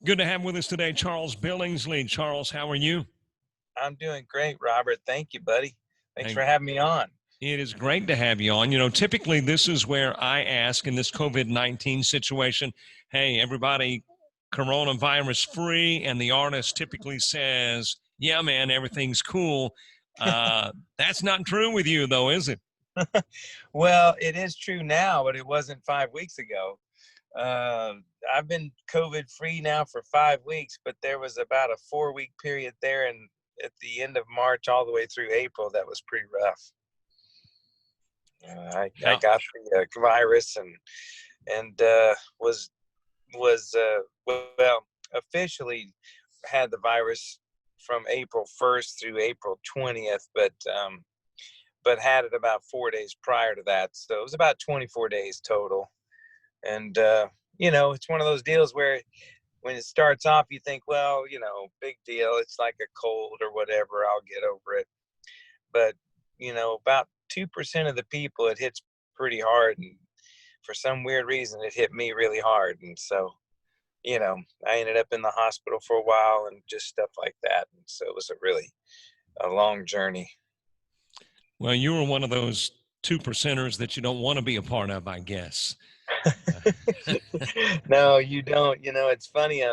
Good to have with us today, Charles Billingsley. Charles, how are you? I'm doing great, Robert. Thank you, buddy. Thanks Hey, for having me on. it is great to have you on. You know, typically this is where I ask in this COVID-19 situation, hey, everybody coronavirus free, and the artist typically says, yeah, man, everything's cool. That's not true with you, though, is it? Well, it is true now, but it wasn't 5 weeks ago. Uh, I've been COVID free now for 5 weeks, but there was about a 4 week period there, and at the end of March all the way through April, that was pretty rough. I Now, got the virus and was well, officially had the virus from April 1st through April 20th, but had it about 4 days prior to that. So it was about 24 days total. And, it's one of those deals where when it starts off, you think, well, big deal. It's like a cold or whatever. I'll get over it. But, about 2% of the people, it hits pretty hard. And for some weird reason, it hit me really hard. And so, I ended up in the hospital for a while and just stuff like that. And so it was a long journey. well, you were one of those 2%ers that you don't want to be a part of, I guess. No, you don't. It's funny.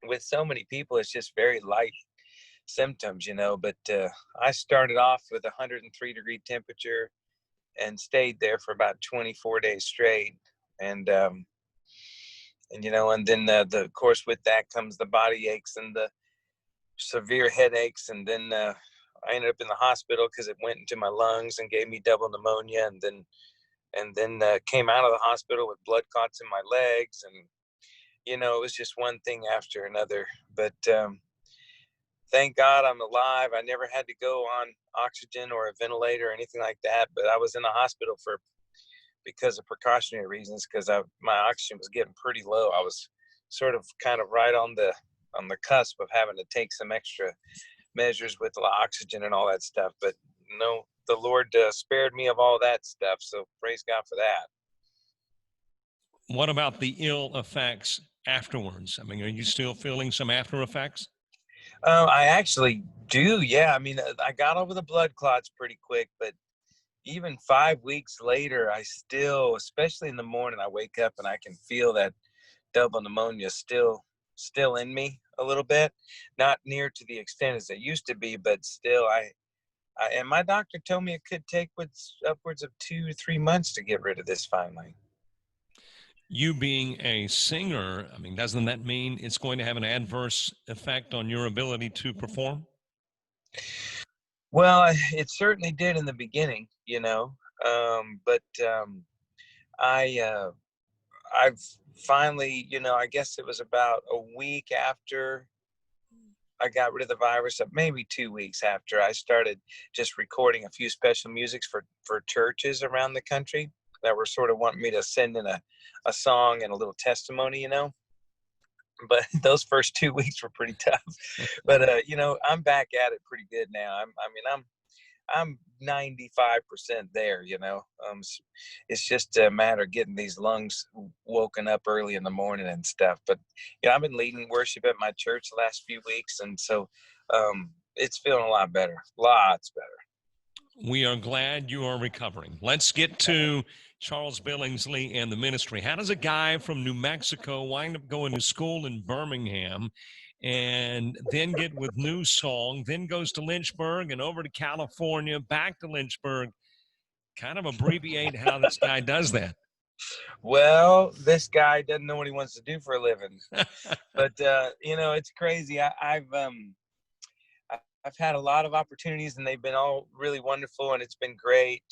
With so many people, it's just very light symptoms, but I started off with 103-degree temperature and stayed there for about 24 days straight. And then of course, with that comes the body aches and the severe headaches. And then I ended up in the hospital because it went into my lungs and gave me double pneumonia. And then came out of the hospital with blood clots in my legs. And, it was just one thing after another. But thank God I'm alive. I never had to go on oxygen or a ventilator or anything like that. But I was in the hospital because of precautionary reasons, because my oxygen was getting pretty low. I was sort of kind of right on the cusp of having to take some extra measures with the oxygen and all that stuff. But no, the Lord spared me of all that stuff. So praise God for that. What about the ill effects afterwards? I mean, are you still feeling some after effects? I actually do. Yeah. I mean, I got over the blood clots pretty quick, but even 5 weeks later, I still, especially in the morning, I wake up and I can feel that double pneumonia still in me a little bit, not near to the extent as it used to be, but still and my doctor told me it could take upwards of 2 to 3 months to get rid of this finally. You being a singer, I mean, doesn't that mean it's going to have an adverse effect on your ability to perform? Well, it certainly did in the beginning, but I've finally, I guess it was about a week after I got rid of the virus, maybe 2 weeks after, I started just recording a few special musics for churches around the country that were sort of wanting me to send in a song and a little testimony, But those first 2 weeks were pretty tough. But I'm back at it pretty good now. I'm 95% there. It's just a matter of getting these lungs woken up early in the morning and stuff. But I've been leading worship at my church the last few weeks, and so it's feeling a lot better, lots better. We are glad you are recovering. Let's get to Charles Billingsley and the ministry. How does a guy from New Mexico wind up going to school in Birmingham and then get with NewSong, then goes to Lynchburg and over to California, back to Lynchburg? Kind of abbreviate how this guy does that. Well, this guy doesn't know what he wants to do for a living. But, it's crazy. I've had a lot of opportunities, and they've been all really wonderful, and it's been great.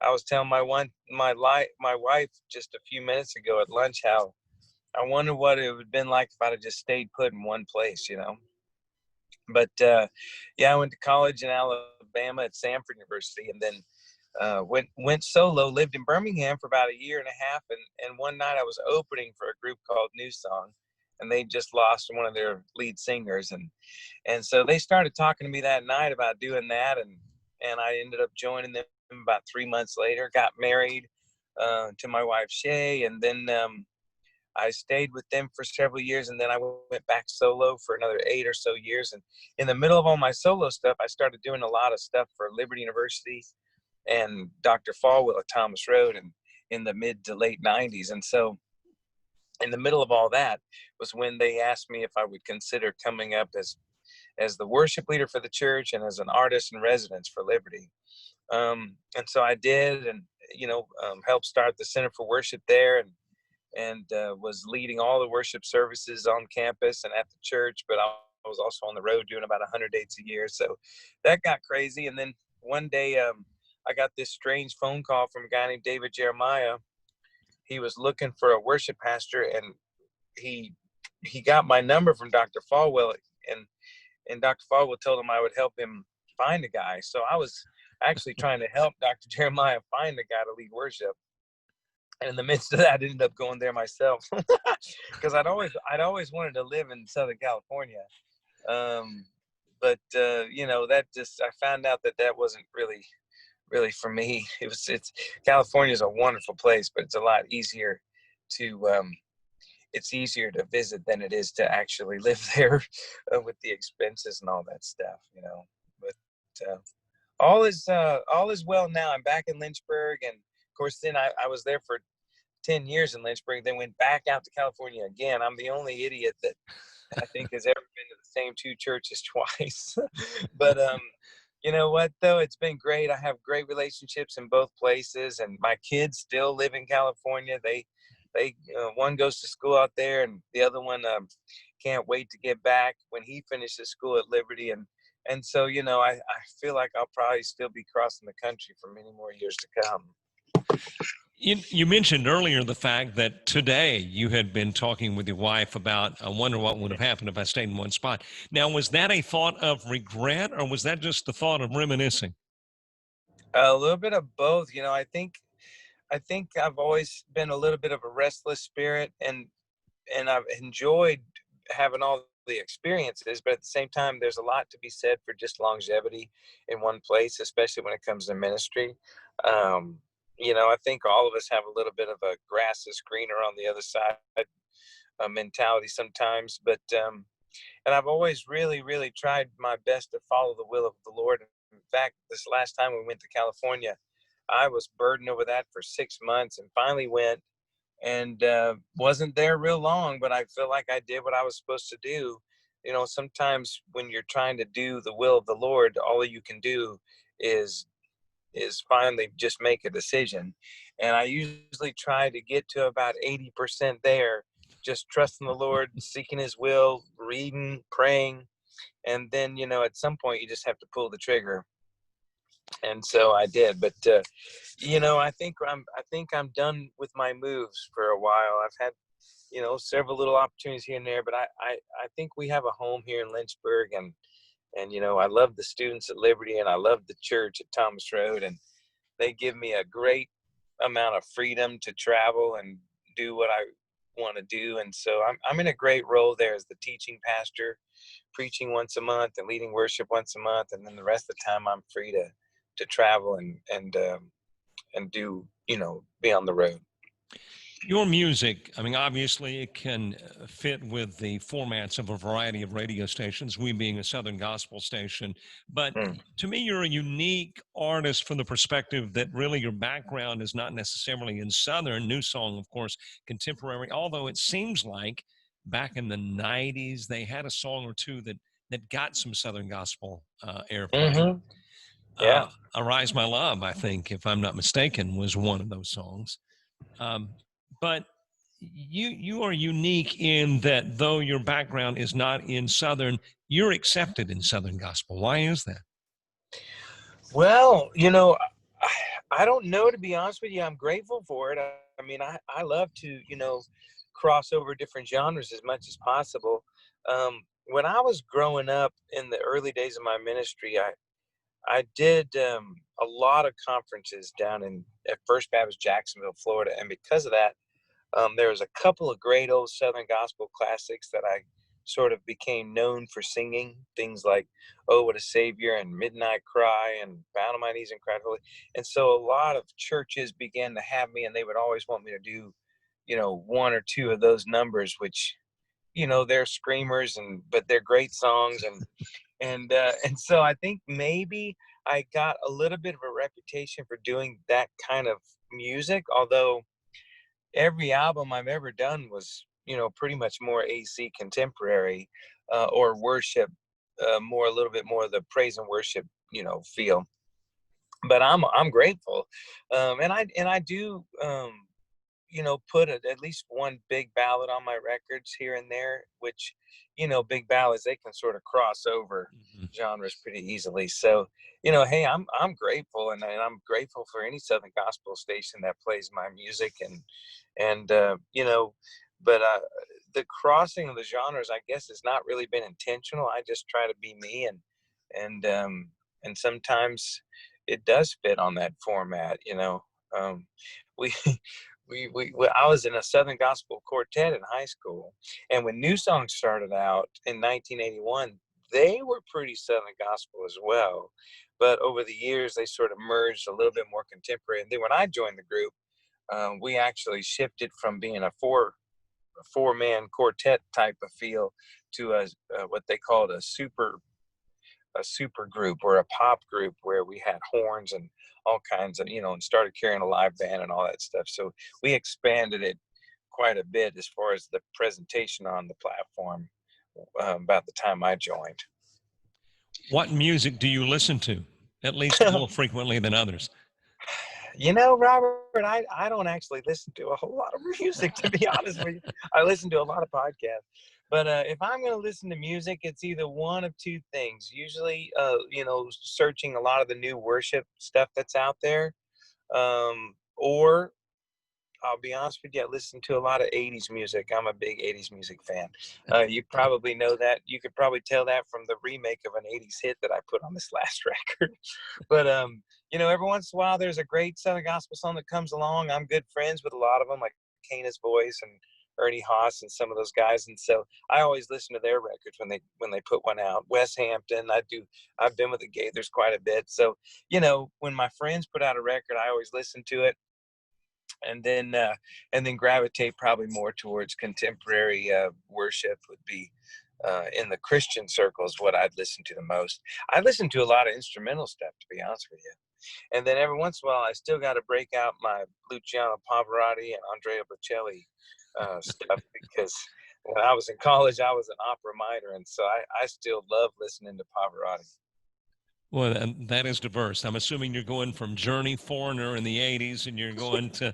I was telling my wife just a few minutes ago at lunch how I wonder what it would have been like if I'd have just stayed put in one place, But I went to college in Alabama at Samford University, and then went solo. Lived in Birmingham for about a year and a half, and one night I was opening for a group called NewSong, and they just lost one of their lead singers, and so they started talking to me that night about doing that, and I ended up joining them about 3 months later. Got married to my wife Shay, and then I stayed with them for several years, and then I went back solo for another 8 or so years. And in the middle of all my solo stuff, I started doing a lot of stuff for Liberty University and Dr. Falwell at Thomas Road, and in the mid to late 90s. And so in the middle of all that was when they asked me if I would consider coming up as the worship leader for the church and as an artist in residence for Liberty. And so I did, and helped start the Center for Worship there, and was leading all the worship services on campus and at the church. But I was also on the road doing about 100 dates a year, so that got crazy. And then one day I got this strange phone call from a guy named David Jeremiah. He was looking for a worship pastor, and he got my number from Dr. Falwell, and Dr. Falwell told him I would help him find a guy. So I was actually trying to help Dr. Jeremiah find a guy to lead worship. And in the midst of that, I ended up going there myself because I'd always wanted to live in Southern California. But that just, I found out that wasn't really for me. California is a wonderful place, but it's a lot easier it's easier to visit than it is to actually live there with the expenses and all that stuff, but all is well now. I'm back in Lynchburg, and of course then I was there for 10 years in Lynchburg, then went back out to California again. I'm the only idiot that I think has ever been to the same 2 churches twice. But you know what, though? It's been great. I have great relationships in both places, and my kids still live in California. They one goes to school out there, and the other one can't wait to get back when he finishes school at Liberty. And so, I feel like I'll probably still be crossing the country for many more years to come. You mentioned earlier the fact that today you had been talking with your wife about, I wonder what would have happened if I stayed in one spot. Now, was that a thought of regret, or was that just the thought of reminiscing? A little bit of both. I think I've always been a little bit of a restless spirit, and I've enjoyed having all the experiences, but at the same time, there's a lot to be said for just longevity in one place, especially when it comes to ministry. I think all of us have a little bit of a grass is greener on the other side mentality sometimes, but and I've always really, really tried my best to follow the will of the Lord. In fact, this last time we went to California, I was burdened over that for 6 months, and finally went, and wasn't there real long, but I feel like I did what I was supposed to do. Sometimes when you're trying to do the will of the Lord, all you can do is finally just make a decision. And I usually try to get to about 80% there, just trusting the Lord, seeking his will, reading, praying. And then, at some point you just have to pull the trigger. And so I did, but I think I'm done with my moves for a while. I've had, several little opportunities here and there, but I think we have a home here in Lynchburg, and I love the students at Liberty, and I love the church at Thomas Road, and they give me a great amount of freedom to travel and do what I want to do. And so I'm in a great role there as the teaching pastor, preaching once a month and leading worship once a month, and then the rest of the time I'm free to travel and do, be on the road. Your music, I mean, obviously it can fit with the formats of a variety of radio stations, we being a Southern gospel station. But to me, you're a unique artist from the perspective that really your background is not necessarily in Southern. NewSong, of course, contemporary, although it seems like back in the 90s, they had a song or two that got some Southern gospel airplay. Yeah. Arise My Love, I think, if I'm not mistaken, was one of those songs. But you are unique in that though your background is not in Southern, you're accepted in Southern gospel. Why is that? Well, I don't know, to be honest with you. I'm grateful for it. I mean, I love to, cross over different genres as much as possible. When I was growing up in the early days of my ministry, I did a lot of conferences down at First Baptist Jacksonville, Florida. And because of that, there was a couple of great old Southern gospel classics that I sort of became known for singing, things like Oh, What a Savior and Midnight Cry and Bound on My Knees and Cried Holy. And so a lot of churches began to have me, and they would always want me to do you know, one or two of those numbers, which, you know, they're screamers, but they're great songs. And so I think maybe I got a little bit of a reputation for doing that kind of music, although every album I've ever done was, you know, pretty much more AC contemporary, or worship, more, a little bit more of the praise and worship, you know, feel. But I'm grateful, and I do, you know, put at least one big ballad on my records here and there, which, you know, big ballads, they can sort of cross over Mhm. genres pretty easily. So, you know, hey, I'm grateful, and I'm grateful for any Southern gospel station that plays my music, and you know, but the crossing of the genres, I guess, has not really been intentional. I just try to be me, and sometimes it does fit on that format, you know. We I was in a Southern Gospel quartet in high school, and when NewSong started out in 1981, they were pretty Southern Gospel as well. But over the years, they sort of merged a little bit more contemporary. And then when I joined the group, we actually shifted from being a four-man quartet type of feel to what they called a super group, or a pop group, where we had horns and all kinds of, you know, and started carrying a live band and all that stuff. So we expanded it quite a bit as far as the presentation on the platform, about the time I joined. What music do you listen to, at least more frequently than others? You know, Robert, I don't actually listen to a whole lot of music, to be honest with you. I listen to a lot of podcasts. But if I'm going to listen to music, it's either one of two things. Usually, you know, searching a lot of the new worship stuff that's out there. Or I'll be honest with you, I listen to a lot of 80s music. I'm a big 80s music fan. You probably know that. You could probably tell that from the remake of an 80s hit that I put on this last record. But, you know, every once in a while, there's a great Southern gospel song that comes along. I'm good friends with a lot of them, like Cana's Voice and Ernie Haas and some of those guys. And so I always listen to their records when they put one out. Wes Hampton, I've been with the Gaithers quite a bit. So, you know, when my friends put out a record, I always listen to it, and then gravitate probably more towards contemporary worship would be, in the Christian circles, what I'd listen to the most. I listen to a lot of instrumental stuff, to be honest with you, and then every once in a while I still got to break out my Luciano Pavarotti and Andrea Bocelli stuff, because when I was in college I was an opera minor, and so I still love listening to Pavarotti. Well, and that is diverse. I'm assuming you're going from Journey, Foreigner in the '80s, and you're going to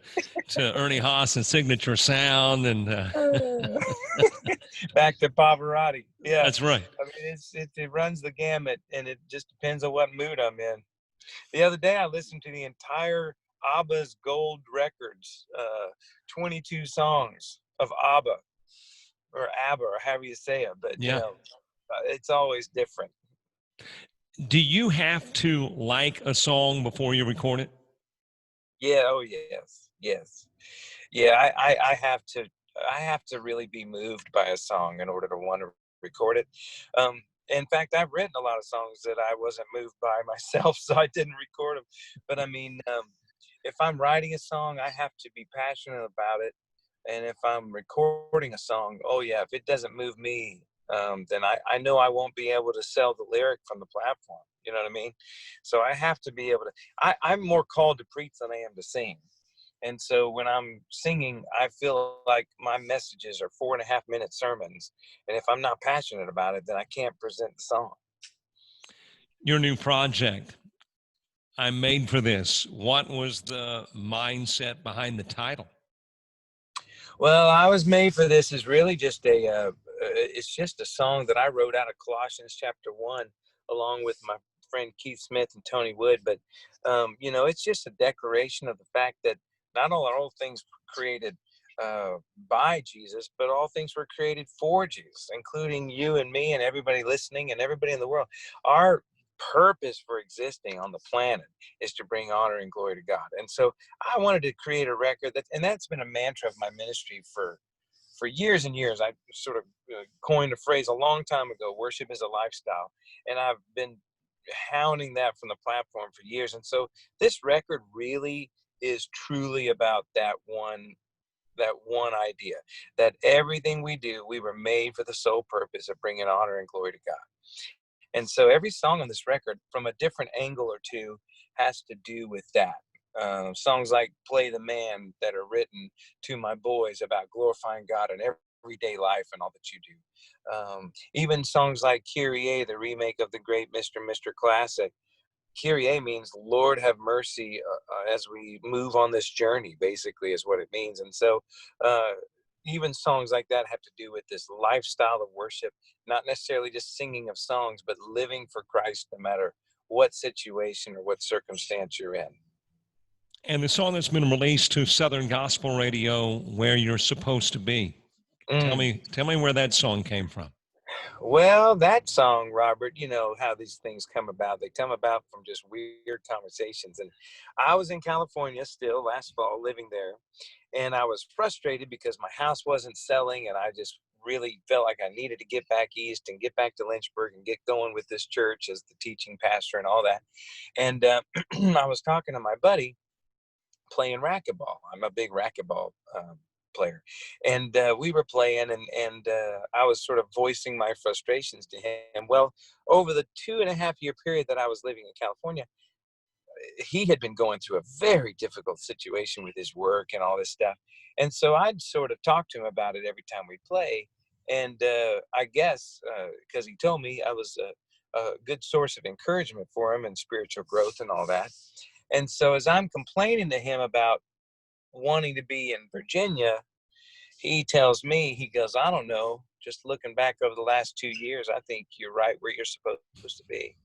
Ernie Haas and Signature Sound, and Back to Pavarotti. Yeah. that's right. I mean, it runs the gamut, and it just depends on what mood I'm in. The other day, I listened to the entire ABBA's Gold Records, 22 songs of ABBA, or ABBA, or however you say it. But, you Yeah. know, it's always different. Do you have to like a song before you record it? Yeah. Oh, yes. Yes. Yeah. I have to really be moved by a song in order to want to record it. In fact, I've written a lot of songs that I wasn't moved by myself, so I didn't record them. But I mean, if I'm writing a song, I have to be passionate about it. And if I'm recording a song, oh yeah, if it doesn't move me, then I know I won't be able to sell the lyric from the platform. You know what I mean? So I have to be able to. I'm more called to preach than I am to sing. And so when I'm singing, I feel like my messages are 4.5-minute sermons. And if I'm not passionate about it, then I can't present the song. Your new project, I'm Made for This. What was the mindset behind the title? Well, I Was Made for This is really just it's just a song that I wrote out of Colossians chapter 1, along with my friend Keith Smith and Tony Wood. But, you know, it's just a declaration of the fact that not only are all things created by Jesus, but all things were created for Jesus, including you and me and everybody listening and everybody in the world. Our purpose for existing on the planet is to bring honor and glory to God. And so I wanted to create a record and that's been a mantra of my ministry for years and years. I sort of coined a phrase a long time ago: worship is a lifestyle. And I've been hounding that from the platform for years. And so this record really is truly about that one that one idea, that everything we do, we were made for the sole purpose of bringing honor and glory to God. And so every song on this record, from a different angle or two, has to do with that. Songs like Play the Man that are written to my boys about glorifying God in everyday life and all that you do. Even songs like Kyrie, the remake of the great Mr. classic. Kyrie means Lord have mercy as we move on this journey, basically is what it means. And so even songs like that have to do with this lifestyle of worship, not necessarily just singing of songs, but living for Christ no matter what situation or what circumstance you're in. And the song that's been released to Southern Gospel Radio, Where You're Supposed to Be. Tell me where that song came from. Well, that song, Robert, you know how these things come about. They come about from just weird conversations. And I was in California still last fall, living there. And I was frustrated because my house wasn't selling. And I just really felt like I needed to get back east and get back to Lynchburg and get going with this church as the teaching pastor and all that. And I was talking to my buddy playing racquetball. I'm a big racquetball player, and we were playing, and I was sort of voicing my frustrations to him. Well, over the 2.5-year period that I was living in California, he had been going through a very difficult situation with his work and all this stuff, and so I'd sort of talk to him about it every time we play. And I guess because he told me I was a good source of encouragement for him and spiritual growth and all that. And so as I'm complaining to him about wanting to be in Virginia, he tells me, he goes, I don't know, just looking back over the last 2 years, I think you're right where you're supposed to be.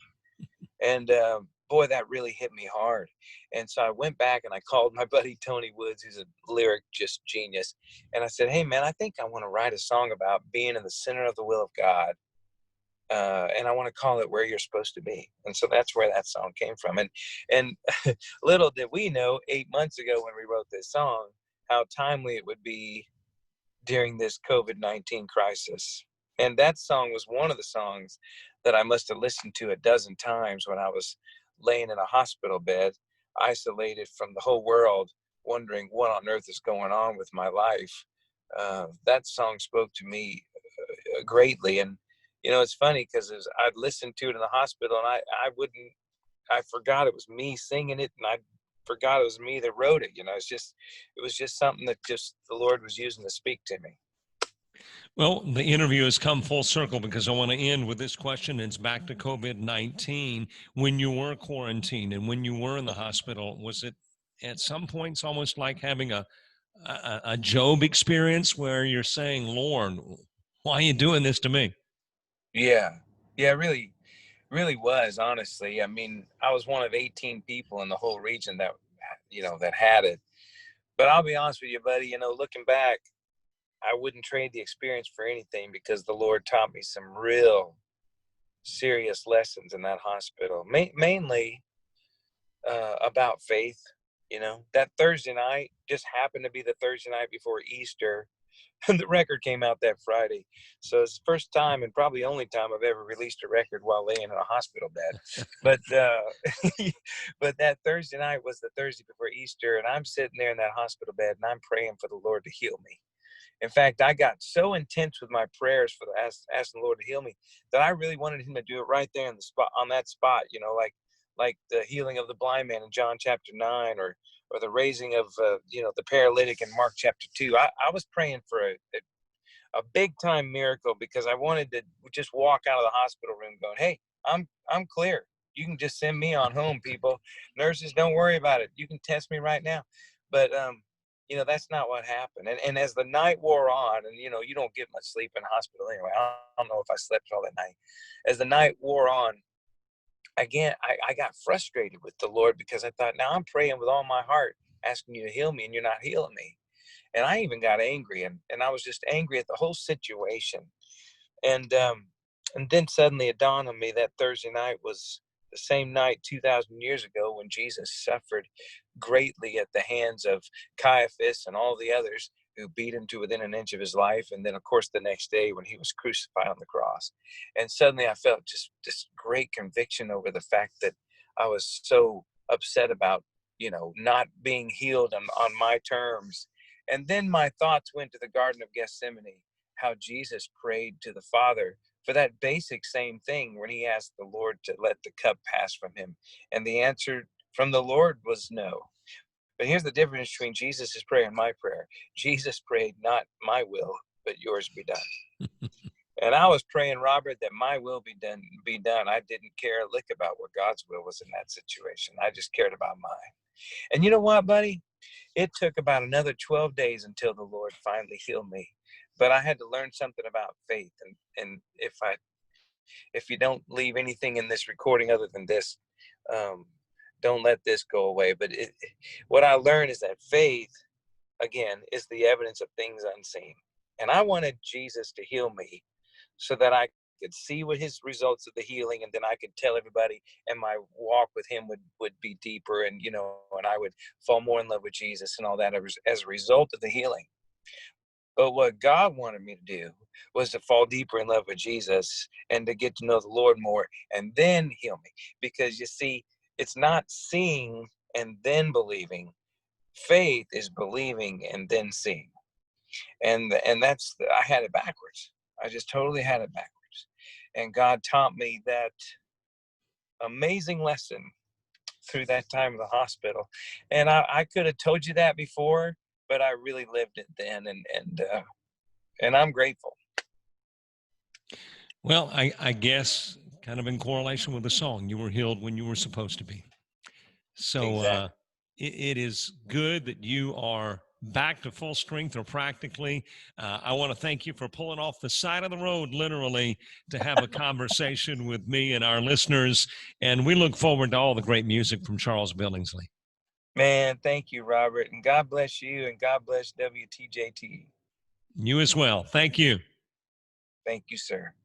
And boy, that really hit me hard. And so I went back and I called my buddy Tony Woods, who's a lyric just genius. And I said, hey man, I think I want to write a song about being in the center of the will of God. And I want to call it Where You're Supposed to Be. And so that's where that song came from. And little did we know 8 months ago when we wrote this song, how timely it would be during this COVID-19 crisis. And that song was one of the songs that I must have listened to a dozen times when I was laying in a hospital bed, isolated from the whole world, wondering what on earth is going on with my life. That song spoke to me greatly. And you know, it's funny because I'd listened to it in the hospital, and I forgot it was me singing it, and I forgot it was me that wrote it. You know, it was just something that just the Lord was using to speak to me. Well, the interview has come full circle because I want to end with this question. It's back to COVID-19. When you were quarantined and when you were in the hospital, was it at some points almost like having a Job experience where you're saying, Lord, why are you doing this to me? Yeah, really, really was, honestly. I mean, I was one of 18 people in the whole region that, you know, that had it. But I'll be honest with you, buddy, you know, looking back, I wouldn't trade the experience for anything because the Lord taught me some real serious lessons in that hospital, mainly about faith. You know, that Thursday night just happened to be the Thursday night before Easter. And the record came out that Friday. So it's the first time and probably only time I've ever released a record while laying in a hospital bed. But but that Thursday night was the Thursday before Easter, and I'm sitting there in that hospital bed and I'm praying for the Lord to heal me. In fact, I got so intense with my prayers for asking the Lord to heal me that I really wanted him to do it right there in the spot, on that spot, you know, like the healing of the blind man in John chapter 9, or the raising of, you know, the paralytic in Mark chapter 2. I was praying for a big time miracle because I wanted to just walk out of the hospital room going, hey, I'm clear. You can just send me on home, people. Nurses, don't worry about it. You can test me right now. But, you know, that's not what happened. And as the night wore on, and, you know, you don't get much sleep in the hospital anyway. I don't know if I slept all that night. As the night wore on, again, I got frustrated with the Lord because I thought, now I'm praying with all my heart, asking you to heal me, and you're not healing me. And I even got angry, and I was just angry at the whole situation. And then suddenly it dawned on me that Thursday night was the same night 2,000 years ago when Jesus suffered greatly at the hands of Caiaphas and all the others who beat him to within an inch of his life. And then, of course, the next day when he was crucified on the cross. And suddenly I felt just this great conviction over the fact that I was so upset about, you know, not being healed on my terms. And then my thoughts went to the Garden of Gethsemane, how Jesus prayed to the Father for that basic same thing when he asked the Lord to let the cup pass from him. And the answer from the Lord was no. But here's the difference between Jesus' prayer and my prayer. Jesus prayed, not my will, but yours be done. And I was praying, Robert, that my will be done. I didn't care a lick about what God's will was in that situation. I just cared about mine. And you know what, buddy? It took about another 12 days until the Lord finally healed me. But I had to learn something about faith. And if you don't leave anything in this recording other than this, don't let this go away. But what I learned is that faith, again, is the evidence of things unseen. And I wanted Jesus to heal me so that I could see what his results of the healing, and then I could tell everybody, and my walk with him would be deeper, and and I would fall more in love with Jesus and all that as a result of the healing. But what God wanted me to do was to fall deeper in love with Jesus and to get to know the Lord more and then heal me. Because you see, it's not seeing and then believing. Faith is believing and then seeing. And that's, I had it backwards. I just totally had it backwards. And God taught me that amazing lesson through that time in the hospital. And I could have told you that before, but I really lived it then. And I'm grateful. Well, I guess kind of in correlation with the song, you were healed when you were supposed to be. So Exactly. it is good that you are back to full strength, or practically. I want to thank you for pulling off the side of the road, literally, to have a conversation with me and our listeners. And we look forward to all the great music from Charles Billingsley. Man, thank you, Robert. And God bless you, and God bless WTJT. You as well. Thank you. Thank you, sir.